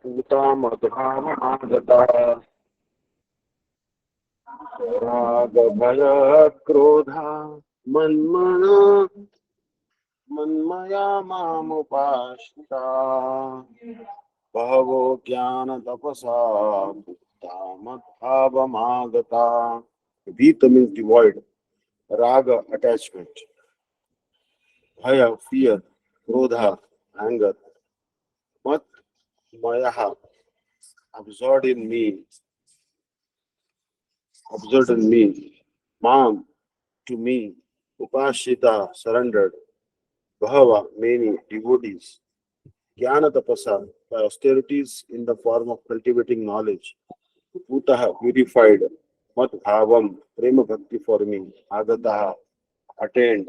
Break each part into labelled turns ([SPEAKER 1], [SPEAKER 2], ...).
[SPEAKER 1] पूता मद्भावमागता राग भय क्रोधा मन्मया मामुपाश्रिता बहवो ज्ञान तपसा मुक्ता मद्भावमागता. Vita means devoid, raga attachment, bhaya fear, krodha anger, mat mayaha absorbed in me, mam to me, upashita surrendered, bhava many devotees, jnana tapasa by austerities in the form of cultivating knowledge, putaha purified, mat bhavam prema bhakti for me, agataha attained.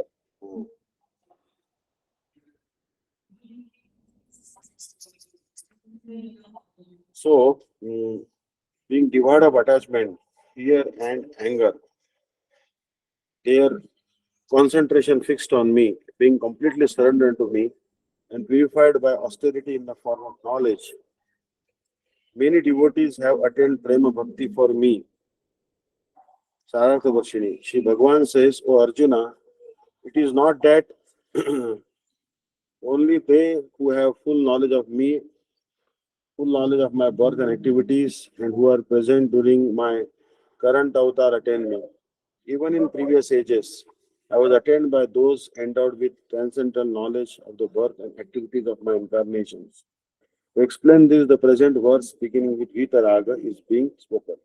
[SPEAKER 1] So, being devoid of attachment, fear and anger, their concentration fixed on me, being completely surrendered to me, and purified by austerity in the form of knowledge. Many devotees have attained prema bhakti for me. Sarartha Bhakshini. Shri Bhagavan says, O Arjuna, it is not that only they who have full knowledge of me, full knowledge of my birth and activities, and who are present during my current avatar attain me. Even in previous ages, I was attained by those endowed with transcendental knowledge of the birth and activities of my incarnations. To explain this, the present verse beginning with Vita Raga is being spoken.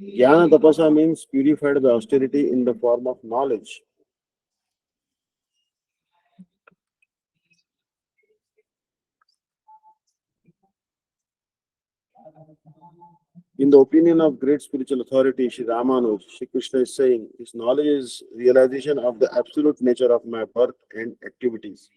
[SPEAKER 1] Jnana Tapasa means purified by austerity in the form of knowledge. In the opinion of great spiritual authority, Sri Ramanuj, Sri Krishna is saying, this knowledge is realization of the absolute nature of my birth and activities.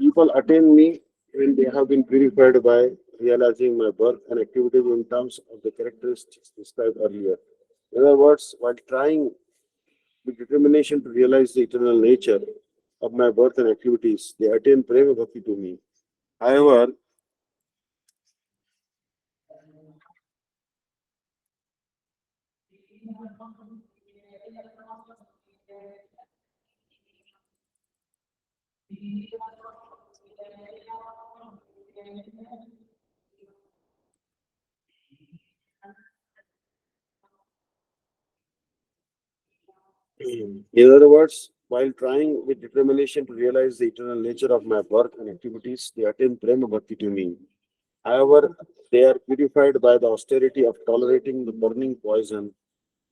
[SPEAKER 1] People attain me when they have been purified by realizing my birth and activities in terms of the characteristics described earlier. In other words, while trying with determination to realize the eternal nature of my birth and activities, they attain prema bhakti to me. However, while trying with determination to realize the eternal nature of my birth and activities, they attain prema bhakti to me. However, they are purified by the austerity of tolerating the burning poison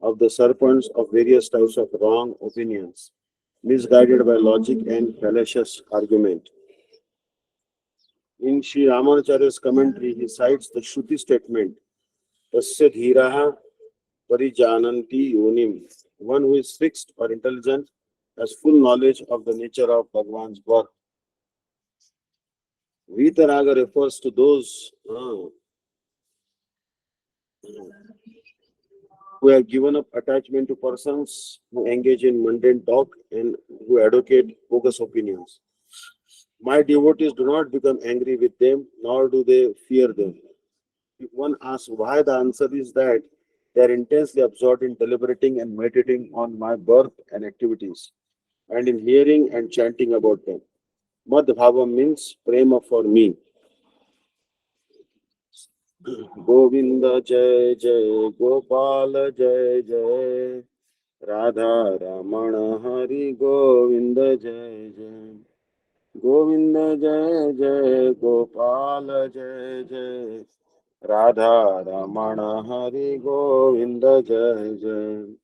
[SPEAKER 1] of the serpents of various types of wrong opinions, misguided by logic and fallacious argument. In Sri Ramanacharya's commentary, he cites the Shruti statement, Tasya dhiraha parijananti yonim. One who is fixed or intelligent has full knowledge of the nature of Bhagavan's birth. Vitaraga refers to those who have given up attachment to persons who engage in mundane talk and who advocate bogus opinions. My devotees do not become angry with them, nor do they fear them. If one asks why, the answer is that they are intensely absorbed in deliberating and meditating on my birth and activities, and in hearing and chanting about them. Madhbhava means prema for me. Govinda Jai Jai Gopal Jai Jai Radha Ramana Hari Govinda Jai Jai Govinda Jai Jai Gopal Jai Jai Radha Ramana Hari Govinda Jai Jai.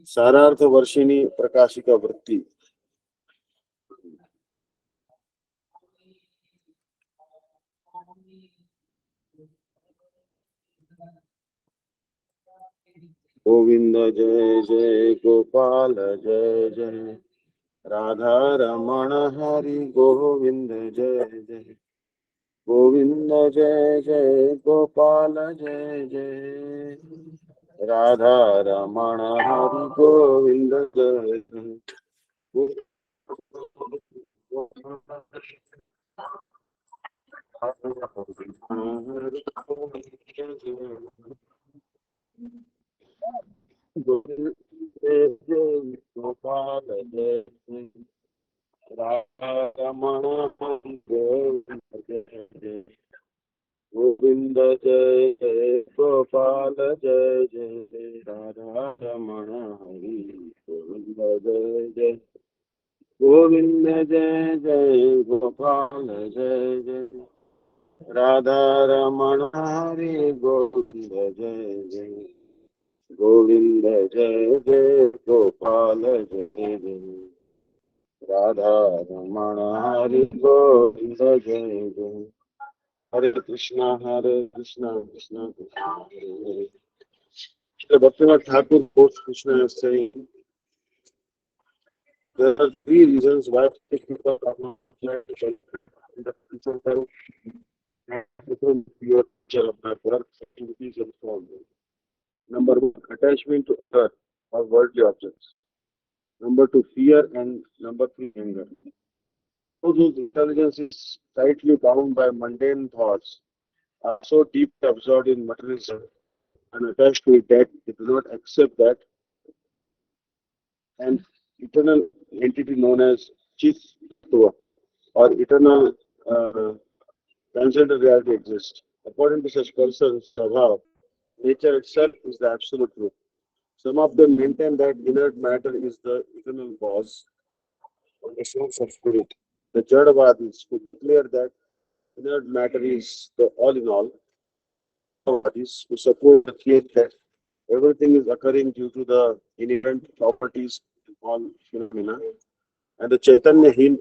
[SPEAKER 1] सारार्थ Varshini प्रकाशिका वृत्ति. गोविंद जय जय गोपाल जय जय राधा रमण हरि गोविंद जय जय गोविंद जय जय गोपाल जय जय राधा रमण हरि गोविंद जय जय Gopal Jai Ramana Govinda Jai Jai Gopal Jai Jai Radha Ramana Hari Govinda Jai Jai Govinda Jai Jai Gopal Jai Jai Radha Ramana Hari Govinda Jai Jai Govinda Jai Jai Gopal Jai Jai Radha Ramana Hari Govinda Jai Jai Hare Krishna, Krishna Krishna, Hare Hare. Srila Bhaktivinoda Thakur quotes Krishna as saying, there are three reasons why people are not in the principle and pure nature of my work, activities, and so on. Number one, attachment to earth or worldly objects. Number two, fear, and number three, anger. Those whose intelligence is tightly bound by mundane thoughts are so deeply absorbed in materialism and attached to it that they do not accept that an eternal entity known as Chit Tattva or eternal transcendental reality exists. According to such persons, Swabhav, nature itself is the absolute truth. Some of them maintain that inert matter is the eternal cause or the source of spirit. The Jadavadis who declare that inert matter is the all in all, Jadavadis who support the theory that everything is occurring due to the inherent properties in all phenomena, and the Chaitanya-heen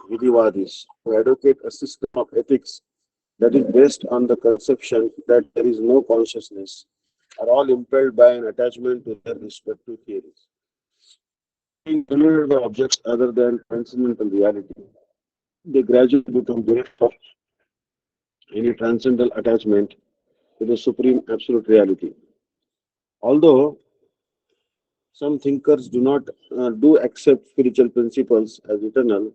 [SPEAKER 1] Vidivadis who advocate a system of ethics that is based on the conception that there is no consciousness, are all impelled by an attachment to their respective theories. Being dominated by objects other than transcendental reality, they gradually become bereft of any transcendental attachment to the supreme absolute reality. Although some thinkers do not do accept spiritual principles as eternal,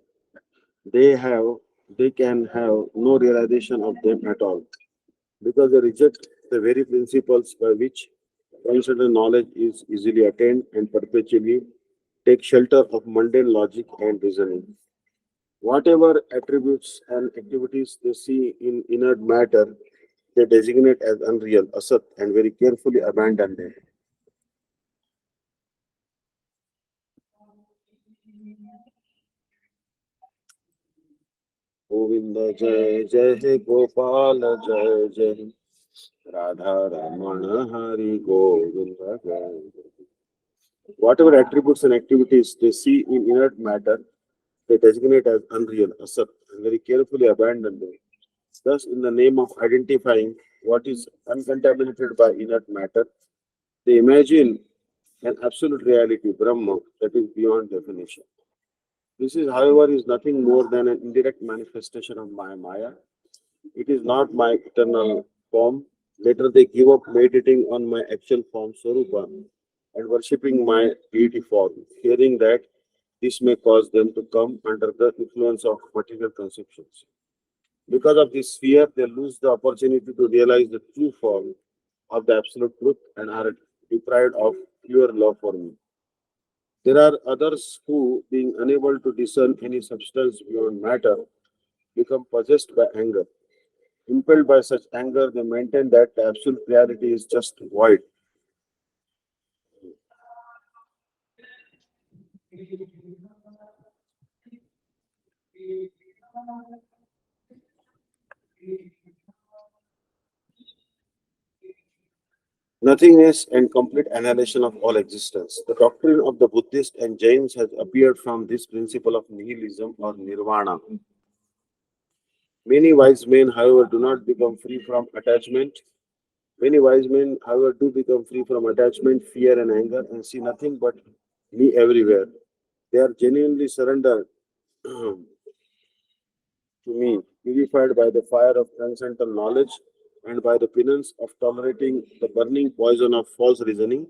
[SPEAKER 1] they have they can have no realization of them at all because they reject the very principles by which transcendental knowledge is easily attained and perpetually take shelter of mundane logic and reasoning. Whatever attributes and activities they see in inert matter, they designate as unreal, asat, and very carefully abandon them. Govinda Jai Jai Gopal Jai Jai Radha Ramana Hari Govinda Jai. Whatever attributes and activities they see in inert matter, they designate as unreal, asat, and very carefully abandon them. Thus, in the name of identifying what is uncontaminated by inert matter, they imagine an absolute reality, Brahma, that is beyond definition. This is, however, is nothing more than an indirect manifestation of my Maya. It is not my eternal form. Later, they give up meditating on my actual form, Swarupa, and worshipping my deity form, fearing that this may cause them to come under the influence of material conceptions. Because of this fear, they lose the opportunity to realize the true form of the absolute truth and are deprived of pure love for me. There are others who, being unable to discern any substance beyond matter, become possessed by anger. Impelled by such anger, they maintain that the absolute reality is just void. Nothingness and complete annihilation of all existence. The doctrine of the Buddhists and Jains has appeared from this principle of nihilism or nirvana. Many wise men, however, do not become free from attachment. Many wise men, however, do become free from attachment, fear, and anger and see nothing but me everywhere. They are genuinely surrendered to me, purified by the fire of transcendental knowledge and by the penance of tolerating the burning poison of false reasoning.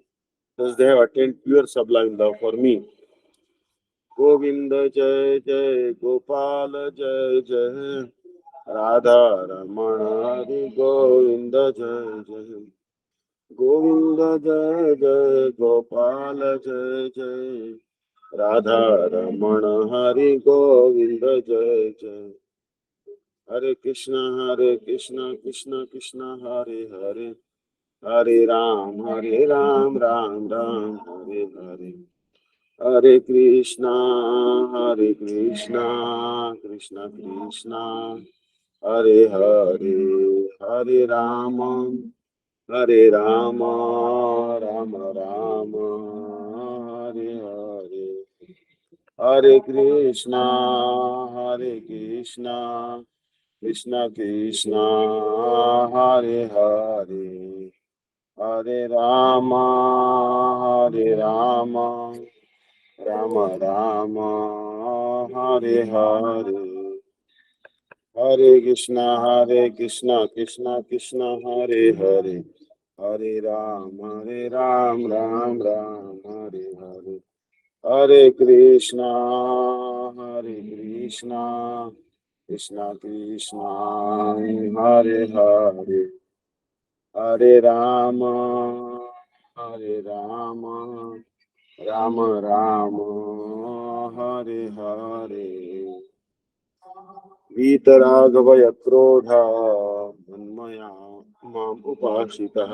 [SPEAKER 1] Thus, they have attained pure sublime love for me. Govinda Jai Jai Gopal Jai Jai Radha Ramana Hari Govinda Jai Jai Govinda Jai Jai Gopal Jai Jai Radha Ramana Hari Govinda Jai Jai Hare Krishna Krishna Krishna Hare Hare Hare Ram Ram Hare Hare Hare Krishna Krishna Krishna Hare Hare Hare Rama Rama Hare Hare Hare Krishna Krishna Krishna Hare Hare Hare Rama Rama Hare Hare Hare Krishna Krishna Krishna Hare Hare Hare Ram Hare Hare Hare Krishna Krishna Krishna Hare Hare Hare Rama Rama Hare Hare वीतराघवय क्रोधा मन्मया माम उपासितः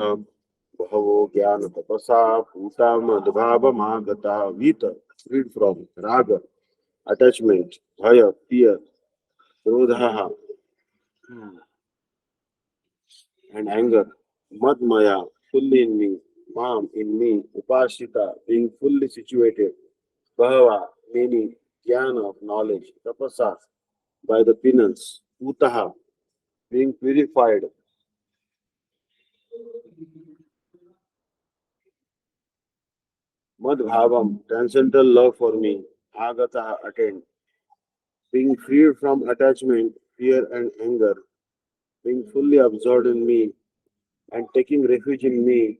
[SPEAKER 1] बहवो ज्ञान तपसा पूता मद्भावमागता वीत freed from raga attachment bhaya fear krodha and anger madmaya fully in me mam in me upasita being fully situated bhava meaning jnana of knowledge tapasa by the penance utaha being purified Madbhavam, transcendental love for me, Agata attained, being freed from attachment, fear, and anger, being fully absorbed in me, and taking refuge in me.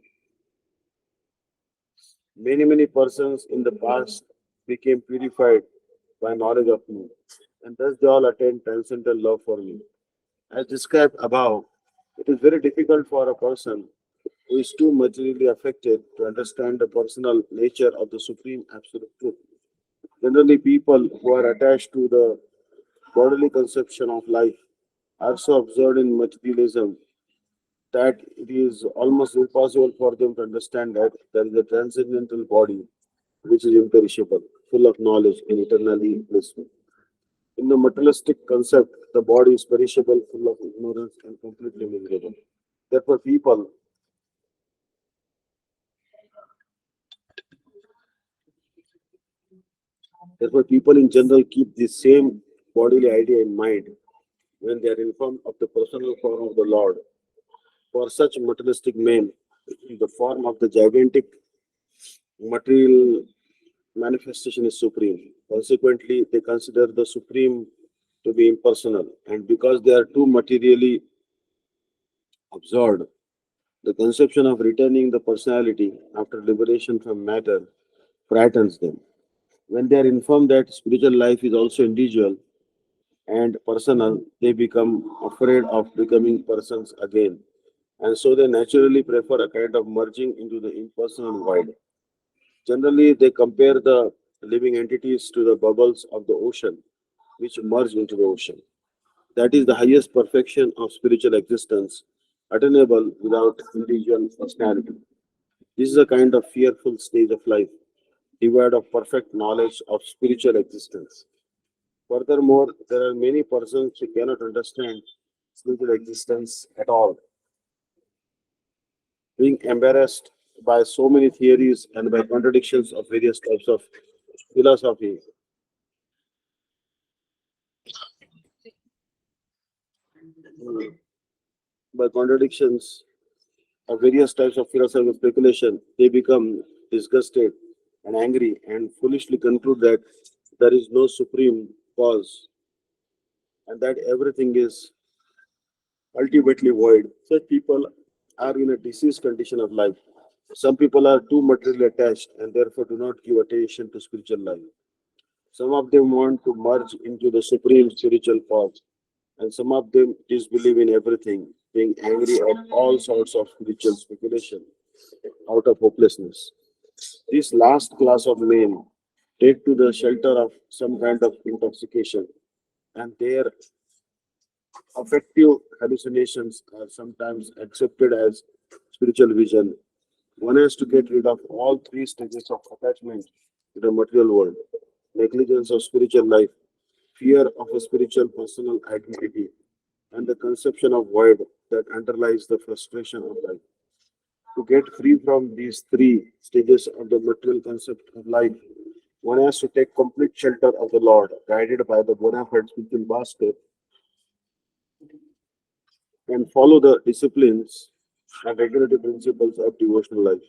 [SPEAKER 1] Many persons in the past became purified by knowledge of me, and thus they all attained transcendental love for me. As described above, it is very difficult for a person who is too materially affected to understand the personal nature of the Supreme Absolute Truth. Generally, people who are attached to the bodily conception of life are so absorbed in materialism that it is almost impossible for them to understand that there is a transcendental body which is imperishable, full of knowledge, and eternally blissful. In the materialistic concept, the body is perishable, full of ignorance, and completely miserable. Therefore, people in general keep the same bodily idea in mind when they are informed of the personal form of the Lord. For such materialistic men, the form of the gigantic material manifestation is supreme. Consequently, they consider the supreme to be impersonal, and because they are too materially absorbed, the conception of returning the personality after liberation from matter frightens them. When they are informed that spiritual life is also individual and personal, they become afraid of becoming persons again, and so they naturally prefer a kind of merging into the impersonal void. Generally, they compare the living entities to the bubbles of the ocean, which merge into the ocean. That is the highest perfection of spiritual existence, attainable without individual personality. This is a kind of fearful stage of life, devoid of perfect knowledge of spiritual existence. Furthermore, there are many persons who cannot understand spiritual existence at all, being embarrassed by so many theories and by contradictions of various types of philosophy. By contradictions of various types of philosophical speculation, they become disgusted and angry and foolishly conclude that there is no supreme cause and that everything is ultimately void. Such people are in a diseased condition of life. Some people are too materially attached and therefore do not give attention to spiritual life. Some of them want to merge into the supreme spiritual path, and some of them disbelieve in everything, being angry at all sorts of spiritual speculation out of hopelessness. This last class of men take to the shelter of some kind of intoxication, and their affective hallucinations are sometimes accepted as spiritual vision. One has to get rid of all three stages of attachment to the material world: negligence of spiritual life, fear of a spiritual personal identity, and the conception of void that underlies the frustration of life. To get free from these three stages of the material concept of life, one has to take complete shelter of the Lord, guided by the bona fide spiritual master, and follow the disciplines and regulative principles of devotional life.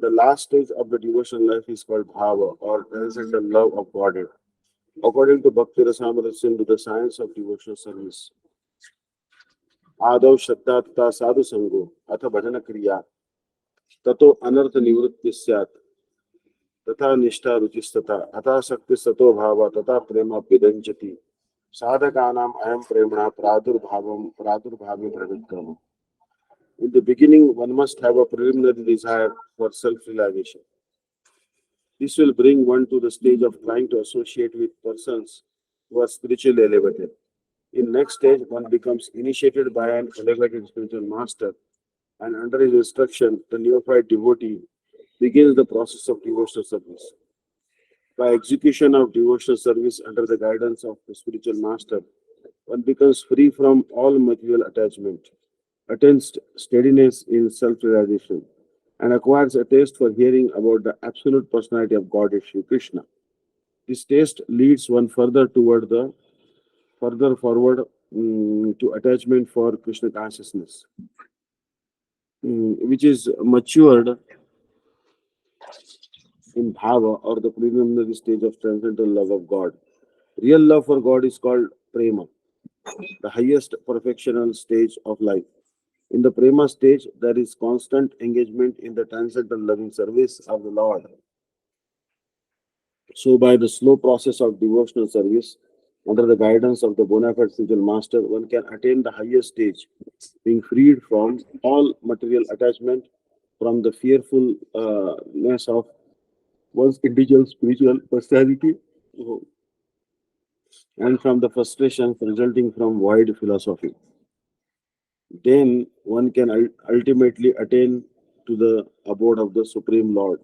[SPEAKER 1] The last stage of the devotional life is called bhava, or transcendental love of Godhead. According to Bhakti Rasamrita Sindhu, the science of devotional service, आदौ श्रद्धा तथा साधु संगो अथ भजन क्रिया ततो अनर्थ निवृत्ति स्यात् तथा निष्ठा रुचिस्तथा अथा शक्ति सतो भाव तथा प्रेम विदंचति साधकानाम अयम प्रेमणा प्रादुर्भावे प्रवृत्तम. In the beginning, one must have a preliminary desire for self-realization. This will bring one to the stage of trying to associate with persons who are spiritually elevated. In next stage, one becomes initiated by an elevated spiritual master, and under his instruction, the neophyte devotee begins the process of devotional service. By execution of devotional service under the guidance of the spiritual master, one becomes free from all material attachment, attains steadiness in self-realization, and acquires a taste for hearing about the absolute personality of God is Shri Krishna. This taste leads one further forward to attachment for Krishna consciousness, which is matured in bhava, or the preliminary stage of transcendental love of God. Real love for God is called prema, the highest perfectional stage of life. In the prema stage, there is constant engagement in the transcendental loving service of the Lord. So, by the slow process of devotional service, under the guidance of the bona fide spiritual master, one can attain the highest stage, being freed from all material attachment, from the fearfulness of one's individual spiritual personality, and from the frustrations resulting from void philosophy. Then one can ultimately attain to the abode of the Supreme Lord.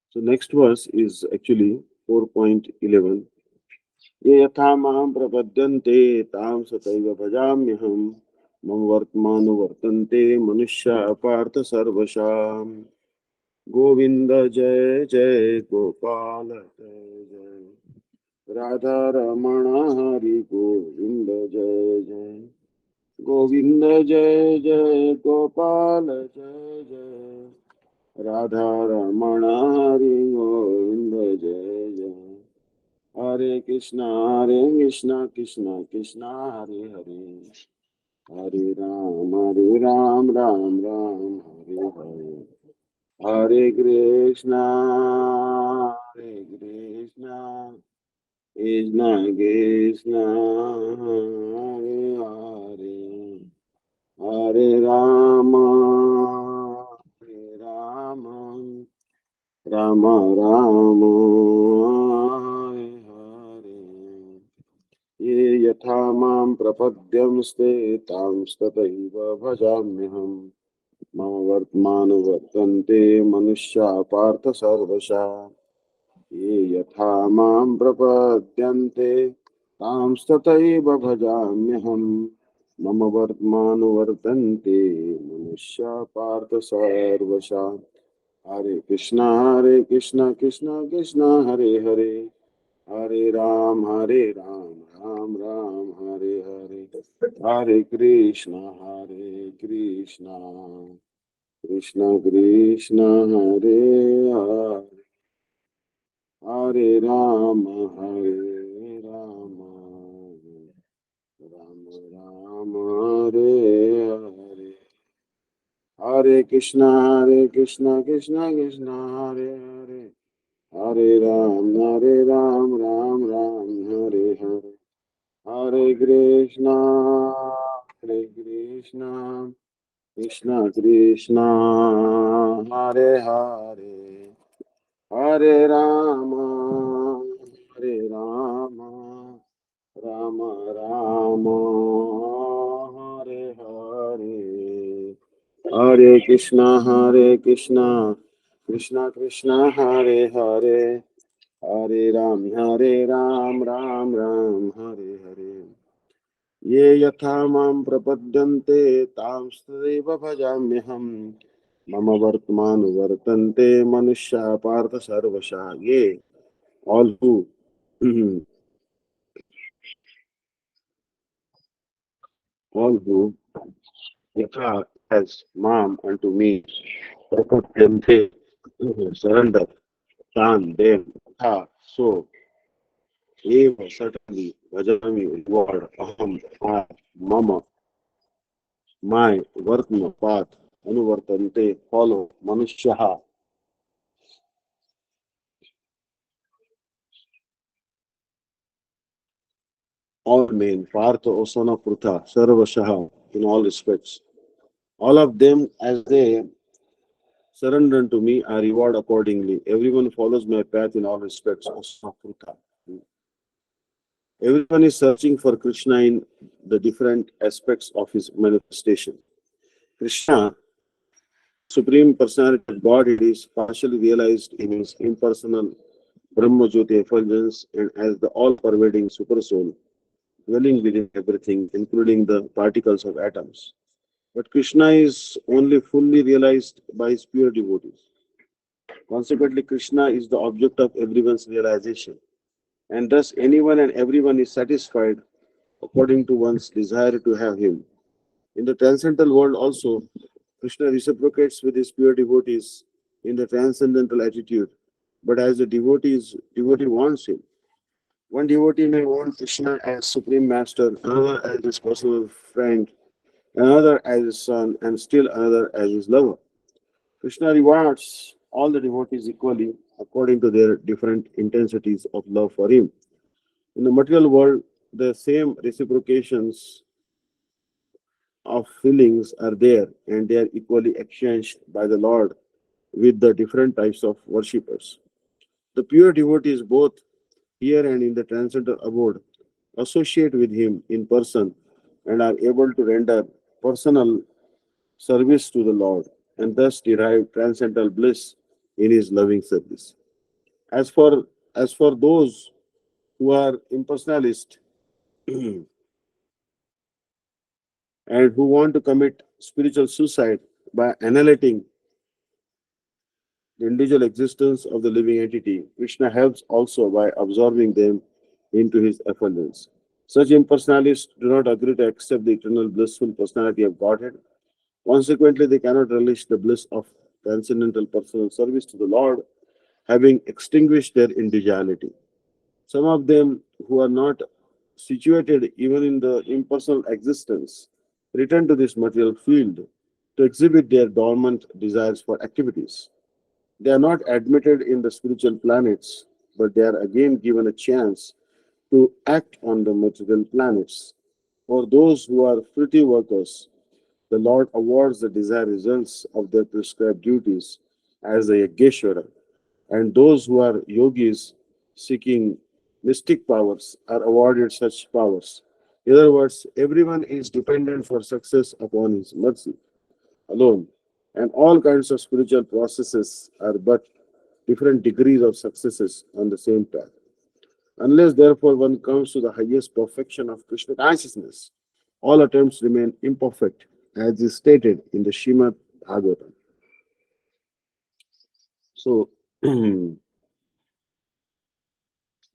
[SPEAKER 1] So next verse is actually 4.11. ये यथा मां प्रपद्यन्ते तां सतैव भजाम्यहं मम वर्तमानुवर्तन्ते मनुष्या पार्थ सर्वशाम्. गोविंद जय जय गोपाल जय जय राधा रमण हरि गोविंद जय जय गोविंद जय जय गोपाल जय जय राधा रमण हरि गोविंद जय जय. हरे Krishna Krishna Krishna Hare Hare Hare Ram Ram Ram Hare Hare. Hare Krishna, Krishna Krishna, Hare Hare, Hare Rama, Hare Rama, Rama Rama, Hare Hare. Ye yatha mam prapadyamste tam stataiva bhajamyaham. मम वर्तमानुवर्तन्ते मनुष्या पार्थ सर्वशा. ये यथा मां प्रपद्यन्ते तां तथैव भजाम्यहम्. मम वर्तमानुवर्तन्ते मनुष्या पार्थ सर्वशा. हरे कृष्णा कृष्णा हरे हरे हरे राम राम राम हरे हरे. हरे Krishna Krishna Krishna Hare Hare Hare Ram Ram Ram Hare. Hare Krishna, Krishna Krishna, Hare Hare. Hare Ram, Ram, Hare Hare. Hare Krishna, Krishna Krishna, Hare Hare. Hare Rama, Hare Rama, Rama Rama, Hare Hare. Hare Krishna, Krishna Krishna, Hare Hare. Hare Ram, Ram, Hare Hare. ये यथा मां प्रपद्यन्ते तां तदेव भजाम्यहम् मम वर्तमानुवर्तन्ते मनुष्या पार्थ सर्वशः ये all who all who yatha as mam unto me prapadyante surrender tan them tha so eva certainly bhajami reward aham I mama my vartma path anuvartante follow manushyaha all men, Partha, O son of Pritha, Sarvashaha, in all respects. All of them, as they surrender unto me, I reward accordingly. Everyone follows my path in all respects, O son of Pritha. Everyone is searching for Krishna in the different aspects of his manifestation. Krishna, Supreme Personality of Godhead, is partially realized in his impersonal Brahma Jyoti effulgence and as the all-pervading Supersoul, dwelling within everything, including the particles of atoms. But Krishna is only fully realized by his pure devotees. Consequently, Krishna is the object of everyone's realization, and thus anyone and everyone is satisfied according to one's desire to have him. In the transcendental world also, Krishna reciprocates with his pure devotees in the transcendental attitude, but as the devotee wants him. One devotee may want Krishna as supreme master, another as his personal friend, another as his son, and still another as his lover. Krishna rewards all the devotees equally according to their different intensities of love for him. In the material world, the same reciprocations of feelings are there and they are equally exchanged by the Lord with the different types of worshippers. The pure devotees, both here and in the transcendental abode, associate with him in person and are able to render personal service to the Lord and thus derive transcendental bliss in his loving service. As for as for those who are impersonalist and who want to commit spiritual suicide by annihilating the individual existence of the living entity, Krishna helps also by absorbing them into his effulgence. Such impersonalists do not agree to accept the eternal blissful personality of Godhead. Consequently, they cannot relish the bliss of transcendental personal service to the Lord, having extinguished their individuality. Some of them who are not situated even in the impersonal existence return to this material field to exhibit their dormant desires for activities. They are not admitted in the spiritual planets, but they are again given a chance to act on the material planets. For those who are fruity workers, the Lord awards the desired results of their prescribed duties as the Yageshwara, and those who are yogis seeking mystic powers are awarded such powers. In other words, everyone is dependent for success upon his mercy alone, and all kinds of spiritual processes are but different degrees of successes on the same path. Unless, therefore, one comes to the highest perfection of Krishna consciousness, all attempts remain imperfect, as is stated in the Srimad Bhagavatam. So,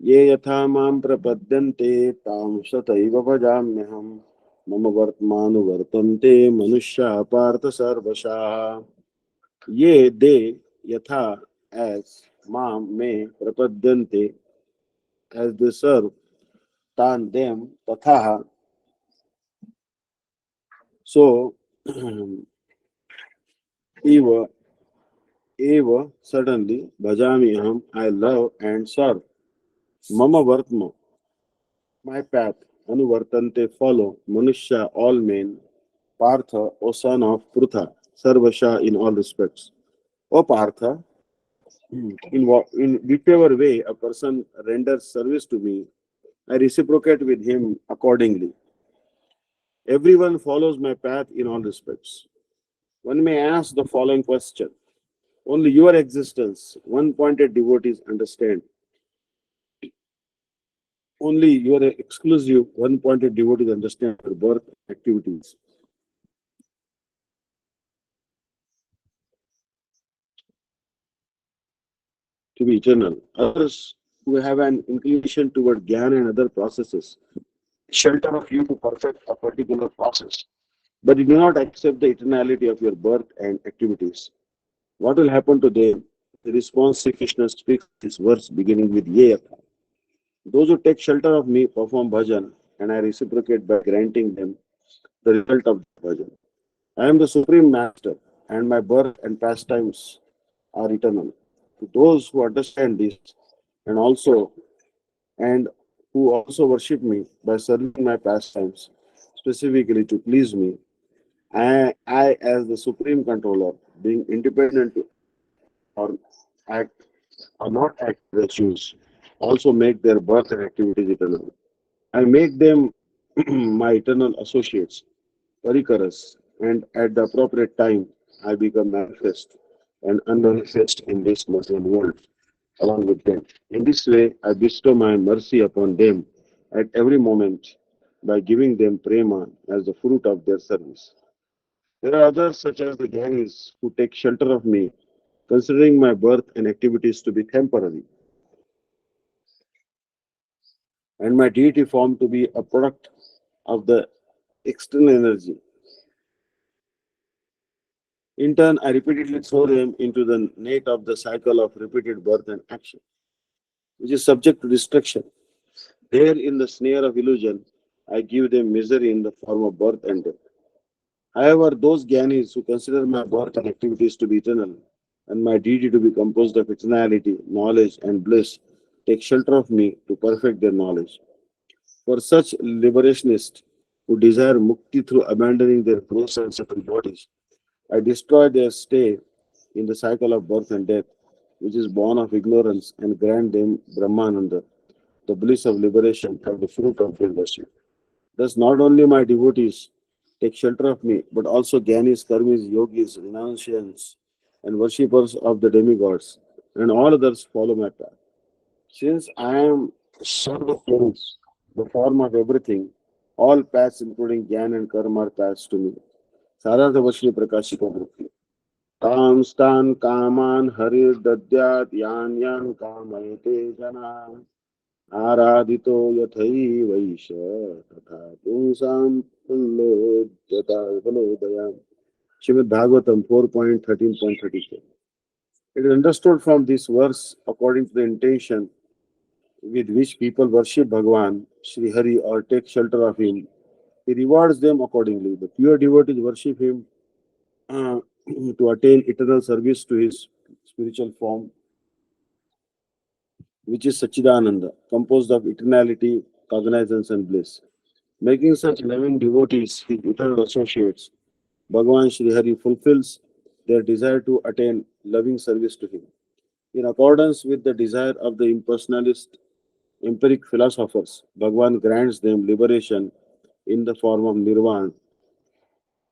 [SPEAKER 1] ये यथा मां प्रपद्यन्ते तां सतैव भजाम्यहम् मम वर्तमानुवर्तन्ते मनुष्या पार्थ सर्वशः ये they yatha as mam me prapadyante as they serve tan them tatha So, eva, eva, suddenly, bhajami aham, I love and serve. Mama vartma, my path, anuvartante, follow, manushya, all men, Partha, O son of Prutha, Sarvasha in all respects. O Partha, in whichever way a person renders service to me, I reciprocate with him accordingly. Everyone follows my path in all respects. One may ask the following question: only your existence, one pointed devotees understand. Only your exclusive, one pointed devotees understand your birth activities to be eternal. Others who have an inclination toward jnana and other processes shelter of you to perfect a particular process, but you do not accept the eternality of your birth and activities. What will happen to them? The response Sri Krishna speaks this verse beginning with Ye. Those who take shelter of me perform bhajan, and I reciprocate by granting them the result of the bhajan. I am the supreme master, and my birth and pastimes are eternal. To those who understand this and also and who also worship me by serving my pastimes, specifically to please me, I as the supreme controller, being independent to or act or not act as I choose, also make their birth and activities eternal. I make them my eternal associates, parikaras, and at the appropriate time I become manifest and unmanifest in this material world along with them. In this way, I bestow my mercy upon them at every moment by giving them prema as the fruit of their service. There are others, such as the Gyanis, who take shelter of me, considering my birth and activities to be temporary, and my deity form to be a product of the external energy. In turn, I repeatedly throw them into the net of the cycle of repeated birth and action, which is subject to destruction. There, in the snare of illusion, I give them misery in the form of birth and death. However, those Gyanis who consider my birth and activities to be eternal, and my deity to be composed of eternality, knowledge, and bliss, take shelter of me to perfect their knowledge. For such liberationists who desire mukti through abandoning their gross and subtle bodies, I destroy their stay in the cycle of birth and death, which is born of ignorance, and grant them Brahmananda, the bliss of liberation from the fruit of their worship. Thus, not only my devotees take shelter of me, but also Gyanis, Karmis, Yogis, renunciants, and worshippers of the demigods, and all others follow my path. Since I am Sarva Purus, the form of everything, all paths, including Jnana and Karma, are paths to me. Sarartha Vashni Prakashika Bhakti. Tam stan kaman harir dadyat yan yan kamayate jana. Aradhito yathai vaisha tatha punsam pullodayam. Srimad Bhagavatam 4.13.34. It is understood from this verse according to the intention with which people worship Bhagavan, Sri Hari, or take shelter of him. He rewards them accordingly. The pure devotees worship him uh, to attain eternal service to his spiritual form, which is Sachidananda, composed of eternality, cognizance, and bliss. Making such loving devotees his eternal associates, Bhagavan Sri Hari fulfills their desire to attain loving service to him. In accordance with the desire of the impersonalist empiric philosophers, Bhagavan grants them liberation in the form of nirvana,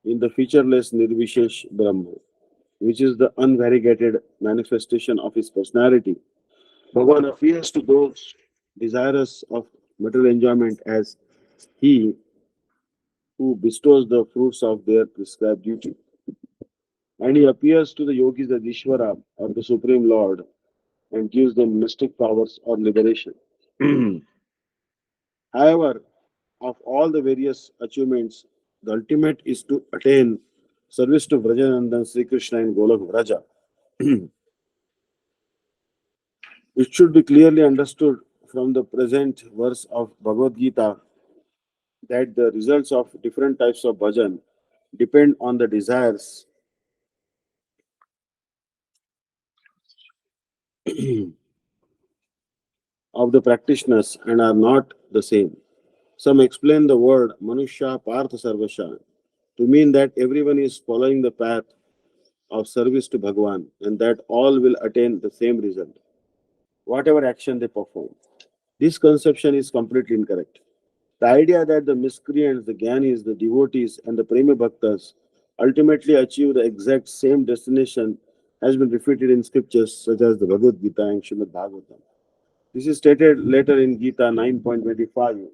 [SPEAKER 1] in the featureless Nirvishesh Brahma, which is the unvariegated manifestation of his personality. Bhagavan appears to those desirous of material enjoyment as he who bestows the fruits of their prescribed duty. And he appears to the yogis as Ishvara or the Supreme Lord and gives them mystic powers or liberation. However, of all the various achievements, the ultimate is to attain service to Vrajanandan, Sri Krishna, and Golok Vraja. It should be clearly understood from the present verse of Bhagavad Gita that the results of different types of bhajan depend on the desires of the practitioners and are not the same. Some explain the word Manushya Partha Sarvasha to mean that everyone is following the path of service to Bhagavan and that all will attain the same result, whatever action they perform. This conception is completely incorrect. The idea that the miscreants, the Gyanis, the devotees, and the Prema Bhaktas ultimately achieve the exact same destination has been refuted in scriptures such as the Bhagavad-Gita and Srimad Bhagavatam. This is stated later in Gita 9.25.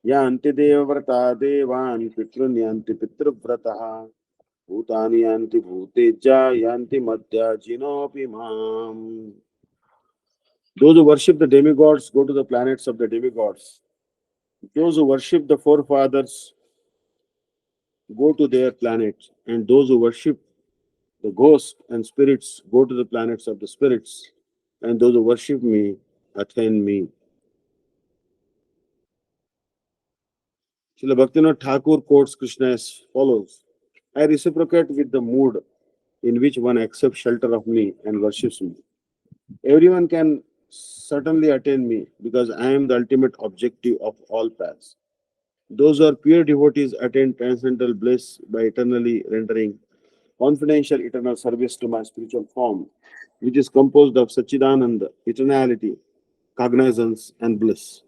[SPEAKER 1] Yanti devavrata devan pitrun yanti pitrvrataha bhutani yanti bhuteja yanti madhya jinopi mam. Those who worship the demigods go to the planets of the demigods. Those who worship the forefathers go to their planets, and those who worship the ghosts and spirits go to the planets of the spirits, and those who worship me attain me. Srila Bhaktivinoda Thakur quotes Krishna as follows: I reciprocate with the mood in which one accepts shelter of me and worships me. Everyone can certainly attain me because I am the ultimate objective of all paths. Those who are pure devotees attain transcendental bliss by eternally rendering confidential eternal service to my spiritual form, which is composed of Sachidananda, eternality, cognizance, and bliss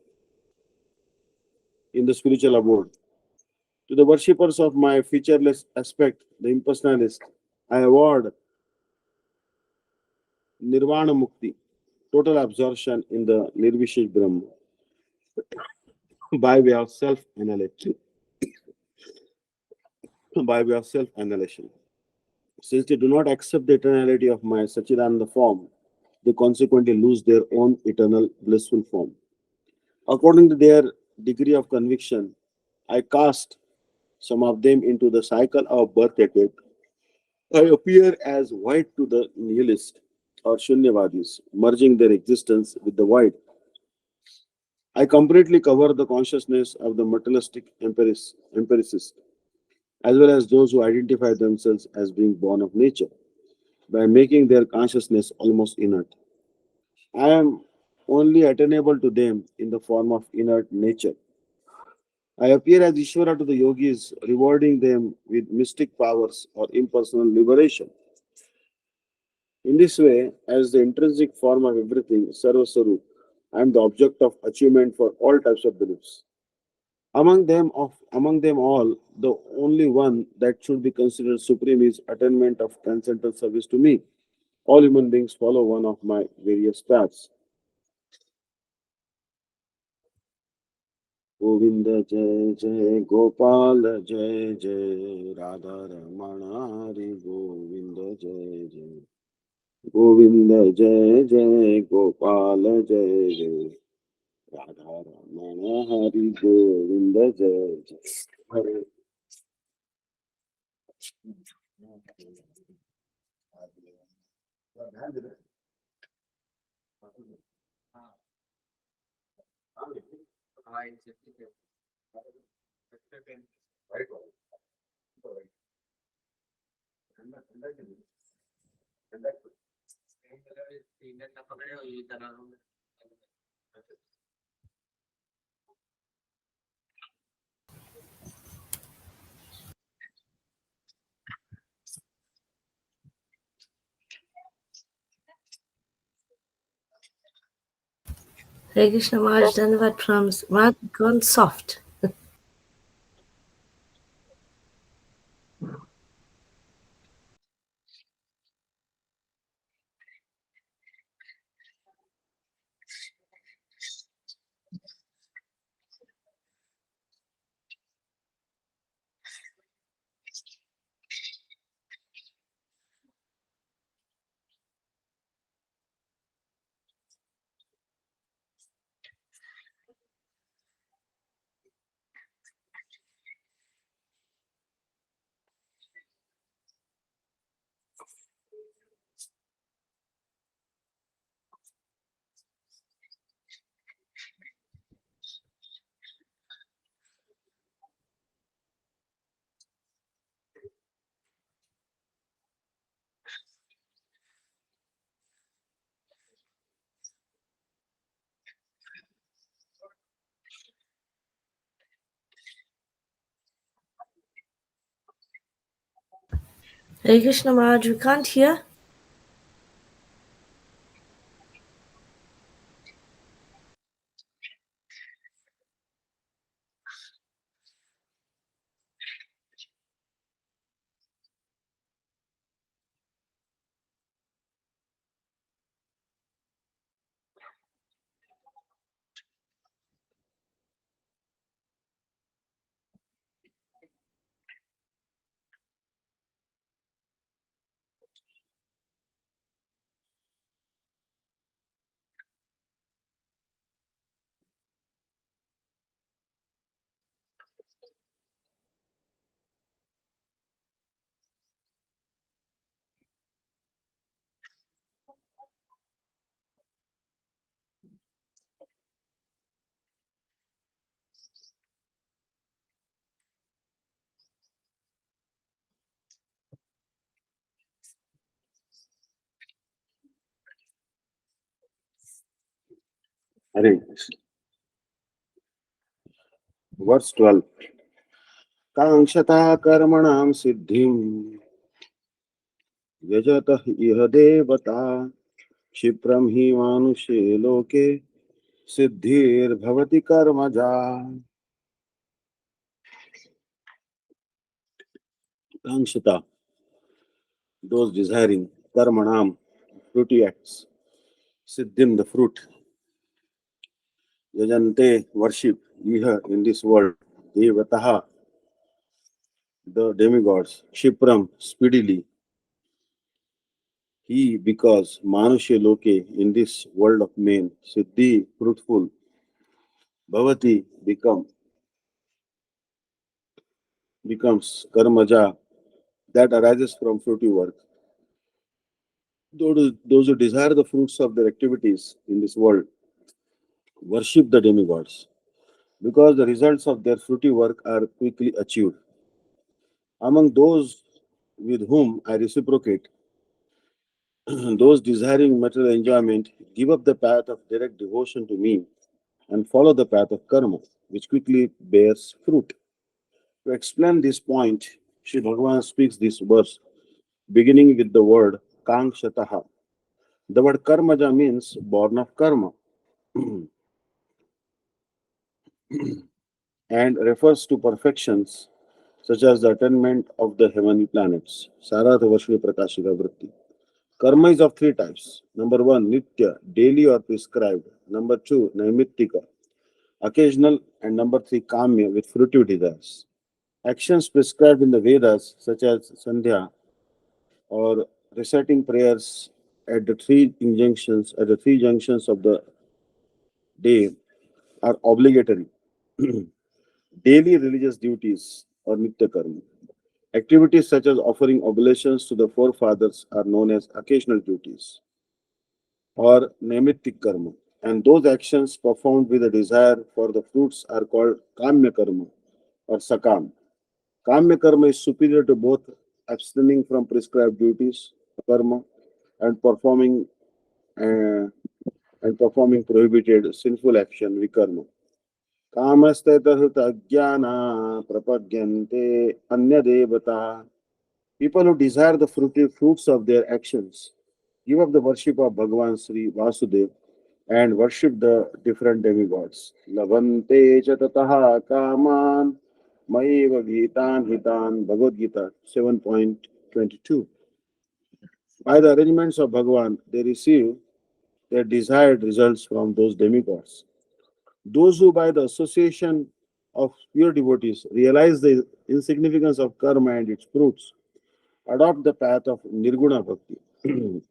[SPEAKER 1] in the spiritual abode. To the worshippers of my featureless aspect, the impersonalist, I award Nirvana Mukti, total absorption in the Nirvishesh Brahma, by way of self-annihilation. by way of self-annihilation. Since they do not accept the eternality of my Sachidananda form, they consequently lose their own eternal blissful form. According to their degree of conviction, I cast some of them into the cycle of birth and death. I appear as void to the nihilist or Shunyavadis, merging their existence with the void. I completely cover the consciousness of the materialistic empiricist, as well as those who identify themselves as being born of nature, by making their consciousness almost inert. I am only attainable to them in the form of inert nature. I appear as Ishvara to the yogis, rewarding them with mystic powers or impersonal liberation. In this way, as the intrinsic form of everything, Sarvasarup, I am the object of achievement for all types of beliefs. Among them all, the only one that should be considered supreme is attainment of transcendental service to me. All human beings follow one of my various paths. Govind जय जय गोपाल जय जय राधा रमण हरि गोविंद जय जय गोविंद जय जय गोपाल जय जय राधा रमण हरि गोविंद जय जय हरे
[SPEAKER 2] Hare Krishna Maharaj Dandavat from Maharaj gone soft. Hare Krishna Maharaj, we can't hear.
[SPEAKER 1] Hare Krishna. Verse 12. Kankshata karmanam siddhim yajatah iha devata क्षिप्रम हि मानुषे लोके सिद्धिर्भवति कर्मजा. Kankshita, those desiring karmanam, fruity acts, siddhim, the fruit, yajante, worship, iha, in this world, devataha, the demigods, kshipram, speedily, he, because manushe loke, in this world of men, siddhi, fruitful, bhavati, becomes karmaja, that arises from fruity work. Those who desire the fruits of their activities in this world worship the demigods because the results of their fruity work are quickly achieved. Among those with whom I reciprocate, those desiring material enjoyment give up the path of direct devotion to me and follow the path of karma, which quickly bears fruit. To explain this point, Sri Bhagavan speaks this verse beginning with the word Kankshataha. The word karmaja means born of karma and refers to perfections such as the attainment of the heavenly planets. Saratha Vashni Prakashika Vritti. Karma is of three types. Number one, Nitya, daily or prescribed. Number two, Naimittika, occasional. And number three, Kamya, with fruitive desires. Actions prescribed in the Vedas, such as Sandhya or reciting prayers at the three junctions of the day, are obligatory. Daily religious duties or Nitya Karma. Activities such as offering oblations to the forefathers are known as occasional duties or Naimittik Karma. And those actions performed with a desire for the fruits are called Kamya Karma or Sakam. Kamya Karma is superior to both abstaining from prescribed duties, karma, and uh, performing prohibited sinful action, vikarma. Kamastetahut ajnana prapadyante anya devata. People who desire the fruits of their actions give up the worship of Bhagavan Sri Vasudev and worship the different demigods. Labante cha tataha kaman maiva ghitan hitan. Bhagavad-Gita 7.22. By the arrangements of Bhagavan, they receive their desired results from those demigods. Those who, by the association of pure devotees, realize the insignificance of karma and its fruits, adopt the path of Nirguna Bhakti.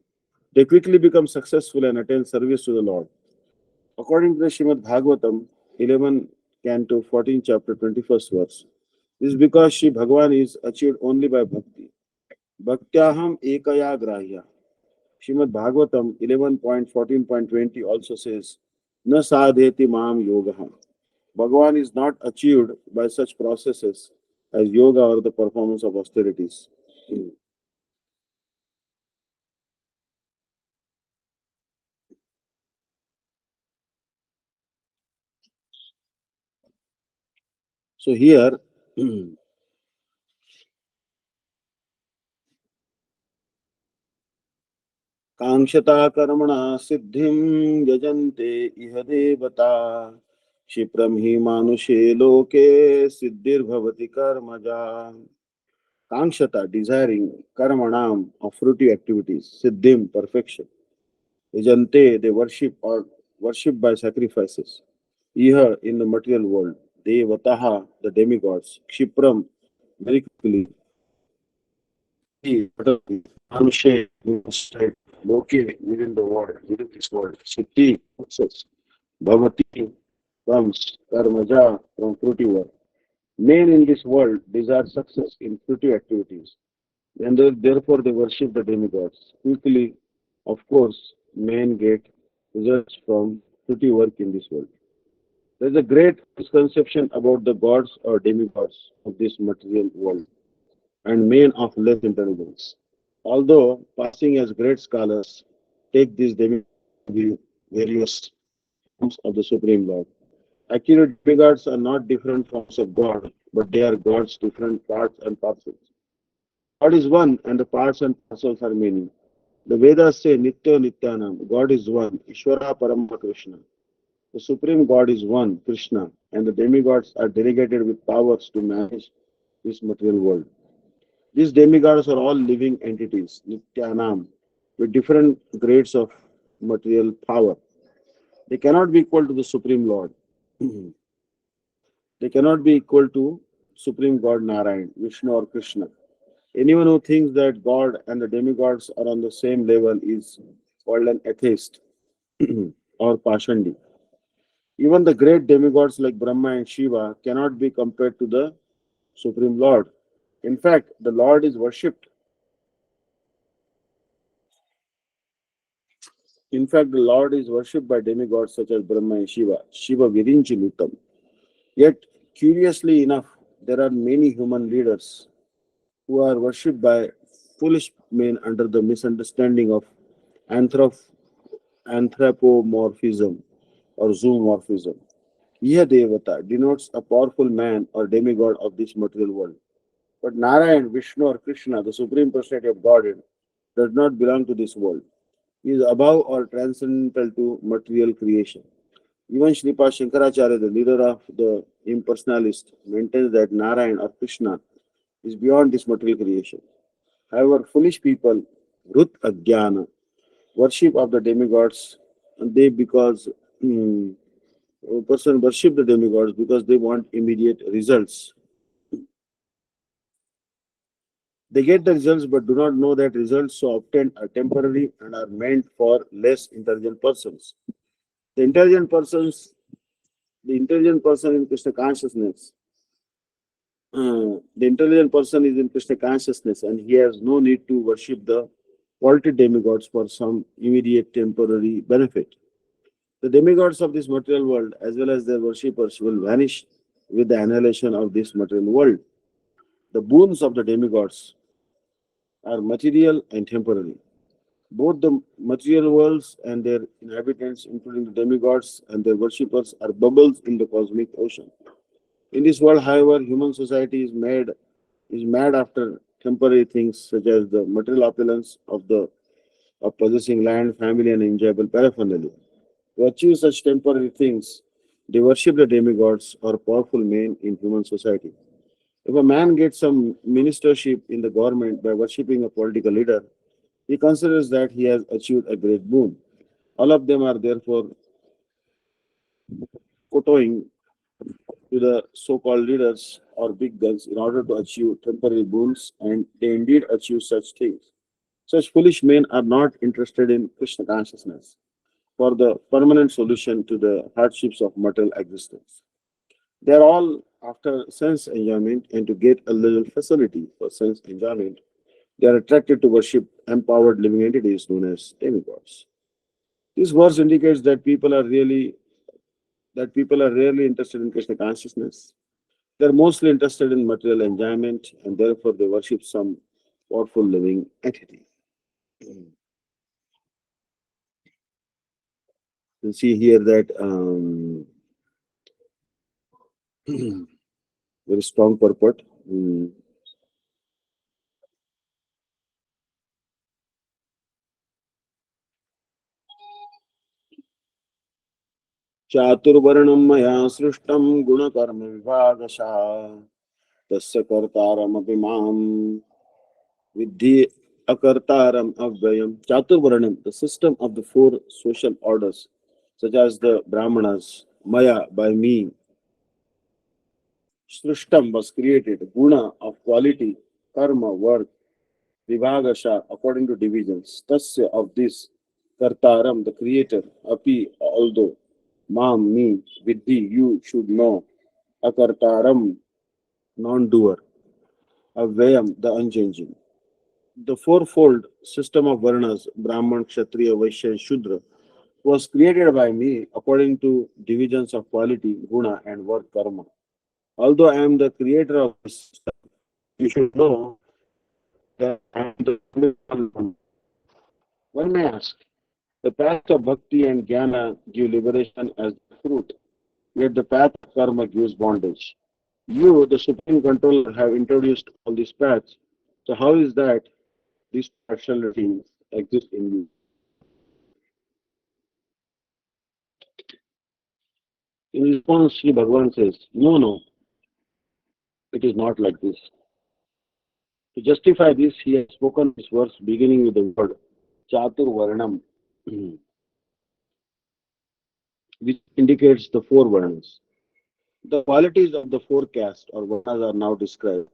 [SPEAKER 1] They quickly become successful and attain service to the Lord. According to the Srimad Bhagavatam, 11 Canto 14 chapter 21st verse, this is because Sri Bhagavan is achieved only by bhakti. Bhaktyaham ekaya grahya. Srimad Bhagavatam 11.14.20 also says, Na sadheti mam yogaha. Bhagavan is not achieved by such processes as yoga or the performance of austerities. So here, कांक्षता कर्मणा सिद्धिं यजन्ते इह देवता क्षिप्रं हि मानुषे लोके सिद्धिर्भवति कर्मजा. Kankshata, desiring, karmanam, of fruitive activities, siddhim, perfection. Yajante, they worship or worship by sacrifices. Iha, in the material world. Devataha, the demigods. Kshipram, very quickly. He, Anushe, straight. Loke, within the world, within this world. Siddhi, success. Bhavati, comes. Karmaja, from fruitive work. Men in this world desire success in fruitive activities. And therefore they worship the demigods. Quickly, of course, men get results from fruity work in this world. There is a great misconception about the gods or demigods of this material world and men of less intelligence. Although passing as great scholars, take these demigods to be various forms of the Supreme Lord. Accurate demigods are not different forms of God, but they are God's different parts and parcels. God is one and the parts and parcels are many. The Vedas say Nitya Nityanam, God is one, Ishvara Parama Krishna. The Supreme God is one, Krishna, and the demigods are delegated with powers to manage this material world. These demigods are all living entities, Nityanam, with different grades of material power. They cannot be equal to the Supreme Lord. They cannot be equal to Supreme God Narayan, Vishnu or Krishna. Anyone who thinks that God and the demigods are on the same level is called an atheist or Pashandi. Even the great demigods like Brahma and Shiva cannot be compared to the Supreme Lord. In fact, the Lord is worshipped. In fact, the Lord is worshipped by demigods such as Brahma and Shiva. Shiva Virinchi Lutam. Yet, curiously enough, there are many human leaders who are worshipped by foolish men under the misunderstanding of anthrop- anthropomorphism or zoomorphism. Iha Devata denotes a powerful man or demigod of this material world. But Narayan, Vishnu, or Krishna, the supreme personality of Godhead, does not belong to this world. He is above or transcendental to material creation. Even Sripad Shankaracharya, the leader of the impersonalist, maintains that Narayan or Krishna is beyond this material creation. However, foolish people, Rut Ajnana, worship of the demigods, and they because a person worship the demigods because they want immediate results. They get the results but do not know that results so obtained are temporary and are meant for less intelligent persons. The intelligent persons, the intelligent person in Krishna consciousness, the intelligent person is in Krishna consciousness and he has no need to worship the faulty demigods for some immediate temporary benefit. The demigods of this material world, as well as their worshippers, will vanish with the annihilation of this material world. The boons of the demigods are material and temporary. Both the material worlds and their inhabitants, including the demigods and their worshippers, are bubbles in the cosmic ocean. In this world, however, human society is mad after temporary things such as the material opulence of possessing land, family, and enjoyable paraphernalia. To achieve such temporary things, they worship the demigods or powerful men in human society. If a man gets some ministership in the government by worshipping a political leader, he considers that he has achieved a great boon. All of them are therefore kowtowing to the so-called leaders or big guns in order to achieve temporary boons, and they indeed achieve such things. Such foolish men are not interested in Krishna consciousness for the permanent solution to the hardships of material existence. They are all after sense enjoyment, and to get a little facility for sense enjoyment, they are attracted to worship empowered living entities known as demigods. This verse indicates that people are rarely interested in Krishna consciousness. They are mostly interested in material enjoyment, and therefore they worship some powerful living entity. You see here that very strong purport. Mm. चातुर्वर्णं मया सृष्टं गुणकर्म विभागशः तस्य कर्तारमपि मां विद्धि akartaram avyayam. Chaturvarnam, the system of the four social orders, such as the Brahmanas, Maya, by me, Srishtam was created, Guna of quality, Karma, work, Vibhagasha, according to divisions. Tasya of this, Kartaram, the creator, Api, although, Mam, me, Vidhi, you should know, Akartaram, non-doer, Avyayam, the unchanging. The fourfold system of Varnas, Brahman, Kshatriya, Vaishya, and Shudra, was created by me according to divisions of quality, guna, and work karma. Although I am the creator of this system, you should know that I am the only one. One may ask, the path of bhakti and jnana give liberation as the fruit, yet the path of karma gives bondage. You, the supreme controller, have introduced all these paths. So how is that these partialities exist in you? In response, Sri Bhagavan says, no, no, it is not like this. To justify this, he has spoken this verse beginning with the word Chatur Varnam, which indicates the four Varnas. The qualities of the four castes or Varnas are now described.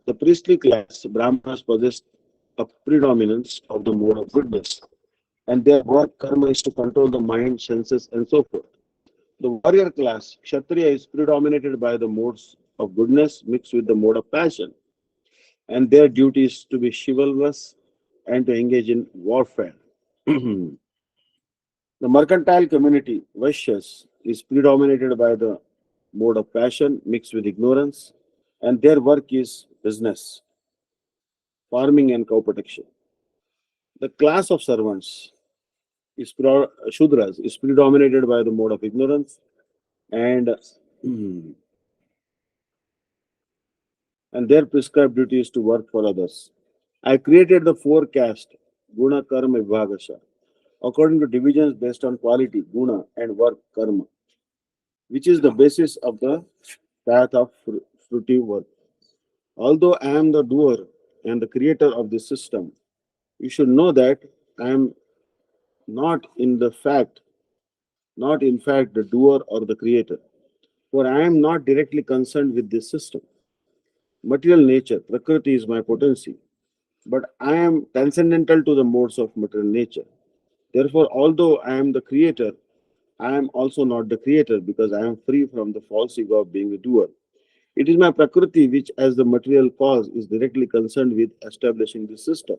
[SPEAKER 1] The priestly class, Brahmanas, possess a predominance of the mode of goodness, and their work karma is to control the mind, senses, and so forth. The warrior class, Kshatriya, is predominated by the modes of goodness mixed with the mode of passion, and their duty is to be chivalrous and to engage in warfare. The mercantile community, Vaishyas, is predominated by the mode of passion mixed with ignorance, and their work is business, farming, and cow protection. The class of servants, Shudras, is predominated by the mode of ignorance and and their prescribed duty is to work for others. I created the four castes, Guna, Karma, Vibhagasha, according to divisions based on quality, Guna, and work, Karma, which is the basis of the path of fruitive work. Although I am the doer and the creator of this system, you should know that I am not in the fact, not in fact the doer or the creator, for I am not directly concerned with this system. Material nature, Prakriti is my potency, but I am transcendental to the modes of material nature. Therefore, although I am the creator, I am also not the creator because I am free from the false ego of being the doer. It is my Prakriti which, as the material cause, is directly concerned with establishing the system.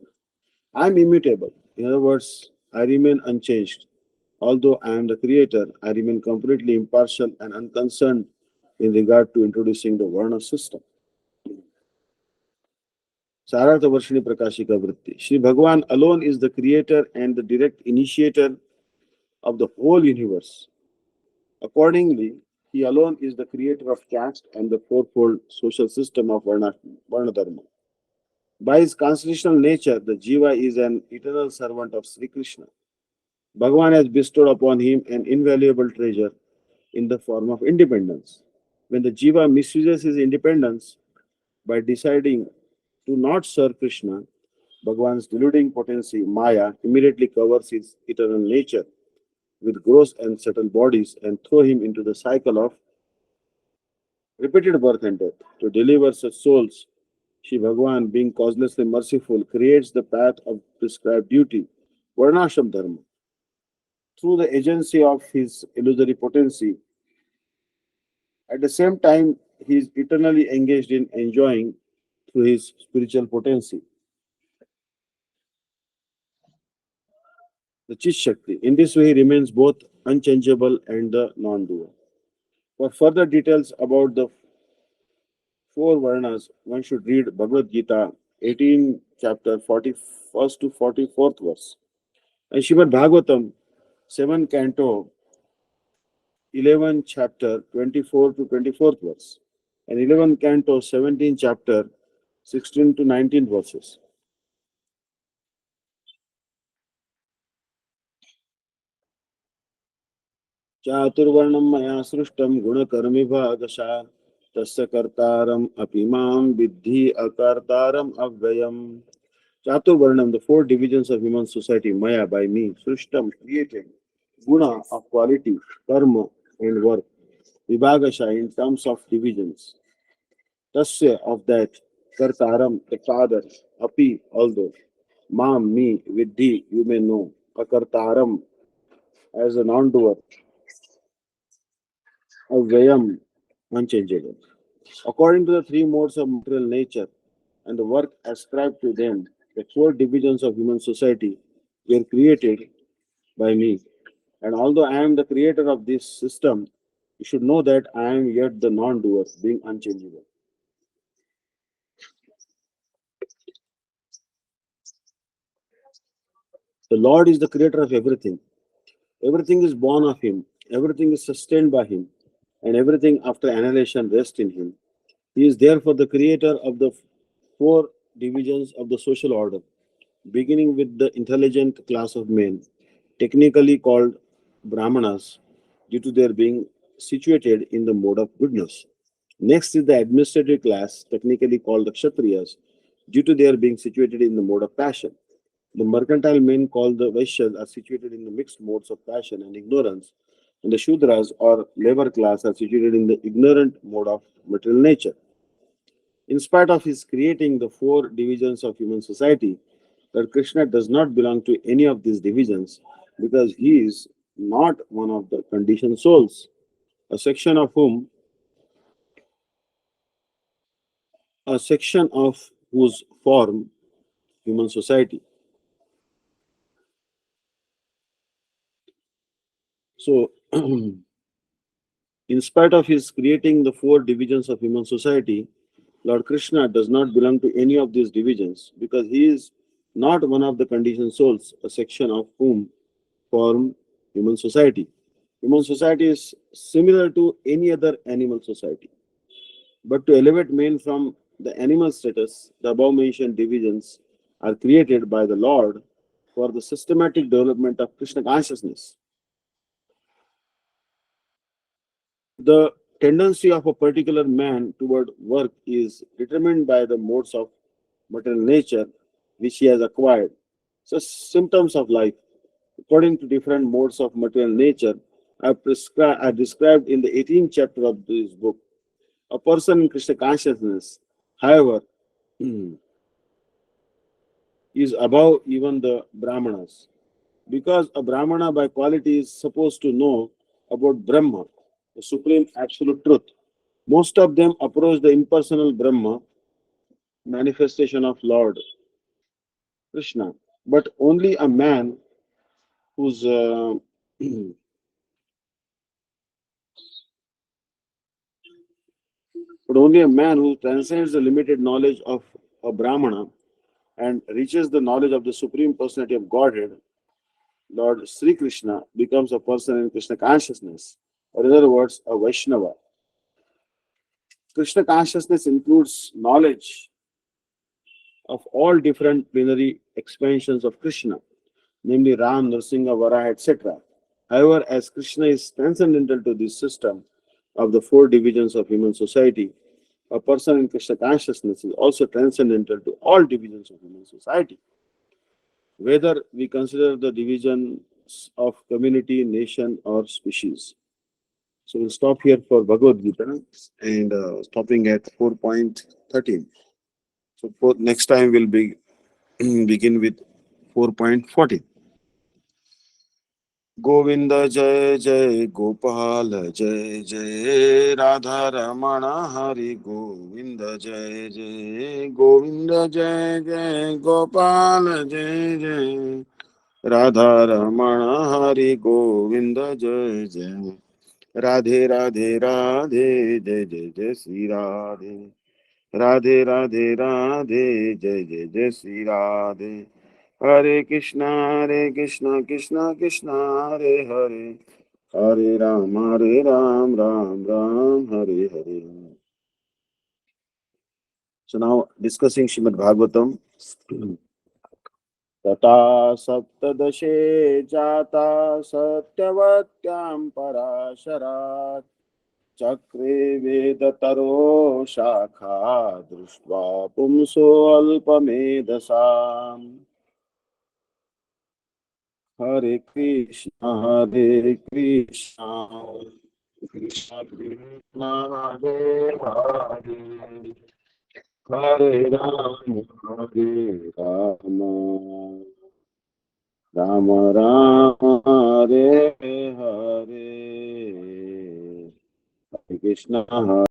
[SPEAKER 1] I am immutable. In other words, I remain unchanged. Although I am the creator, I remain completely impartial and unconcerned in regard to introducing the Varna system. Sarartha Varshini Prakashika Vritti. Sri Bhagavan alone is the creator and the direct initiator of the whole universe. Accordingly, he alone is the creator of caste and the fourfold social system of Varna Dharma. By his constitutional nature, the Jiva is an eternal servant of Sri Krishna. Bhagavan has bestowed upon him an invaluable treasure in the form of independence. When the Jiva misuses his independence by deciding to not serve Krishna, Bhagavan's deluding potency, Maya, immediately covers his eternal nature with gross and subtle bodies and throw him into the cycle of repeated birth and death. To deliver such souls, Shri Bhagavan, being causelessly merciful, creates the path of prescribed duty, Varnashram Dharma. Through the agency of his illusory potency, at the same time, he is eternally engaged in enjoying through his spiritual potency, the Chit Shakti. In this way, he remains both unchangeable and the non-doer. For further details about the four Varnas, one should read Bhagavad-Gita 18 chapter 41st to 44th verse. And Srimad Bhagavatam 7 canto 11 chapter 24 to 24th verse. And 11 canto 17 chapter 16 to 19 verses. चातुर्वर्णं मया सृष्टं गुणकर्मिभागशः तस्य कर्तारम् अपि मां विद्धि अकर्तारम् अव्ययम्. Chaturvarnam, the four divisions of human society, Maya, by me, Srishtam, created, Guna, of quality, Karma, and work, Vibhagasha, in terms of divisions, Tasya, of that, Kartaram, the father, Api, although, Mam, me, Vidhi, you may know, Akartaram, as a non-doer, Avyayam, unchangeable. According to the three modes of material nature and the work ascribed to them, the four divisions of human society were created by me. And although I am the creator of this system, you should know that I am yet the non doer, being unchangeable. The Lord is the creator of everything. Everything is born of Him, everything is sustained by Him, and everything after annihilation rests in Him. He is therefore the creator of the four divisions of the social order, beginning with the intelligent class of men, technically called Brahmanas, due to their being situated in the mode of goodness. Next is the administrative class, technically called the Kshatriyas, due to their being situated in the mode of passion. The mercantile men called the Vaishyas are situated in the mixed modes of passion and ignorance, and the Shudras or labor class are situated in the ignorant mode of material nature. In spite of his creating the four divisions of human society, Lord Krishna does not belong to any of these divisions because he is not one of the conditioned souls, a section of whom a section of whose form human society. So, in spite of his creating the four divisions of human society, Lord Krishna does not belong to any of these divisions because he is not one of the conditioned souls, a section of whom form human society. Human society is similar to any other animal society. But to elevate man from the animal status, the above mentioned divisions are created by the Lord for the systematic development of Krishna consciousness. The tendency of a particular man toward work is determined by the modes of material nature which he has acquired. So, symptoms of life, according to different modes of material nature, are described in the 18th chapter of this book. A person in Krishna consciousness, however, is above even the Brahmanas. Because a Brahmana by quality is supposed to know about Brahma, the supreme absolute truth. Most of them approach the impersonal Brahma, manifestation of Lord Krishna. But only a man who's but only a man who transcends the limited knowledge of a Brahmana and reaches the knowledge of the Supreme Personality of Godhead, Lord Sri Krishna, becomes a person in Krishna consciousness, or in other words, a Vaishnava. Krishna consciousness includes knowledge of all different plenary expansions of Krishna, namely Ram, Nrsimha, Varaha, etc. However, as Krishna is transcendental to this system of the four divisions of human society, a person in Krishna consciousness is also transcendental to all divisions of human society. Whether we consider the divisions of community, nation, or species. So we'll stop here for Bhagavad Gita and stopping at 4.13. So next time we'll begin with 4.14. Govind जय जय गोपाल जय जय राधा रमण हरि गोविंद जय जय गोविंद जय जय गोपाल जय जय राधा रमण हरि गोविंद जय जय राधे राधे राधे जय जय जय श्री राधे राधे राधे राधे जय जय जय Shri Radhe Hare Krishna Krishna Krishna Hare Hare Hare Ram Ram Hare Hare. So now discussing Srimad Bhagavatam. तथा सप्तदशे जाता सत्यवत्यां पराशरात् चक्रे वेदतरो शाखा दृष्ट्वा पुंसोऽल्पमेधसाम् हरे कृष्ण कृष्ण कृष्ण हरे हरे हरे राम राम राम हरे हरे हरे कृष्ण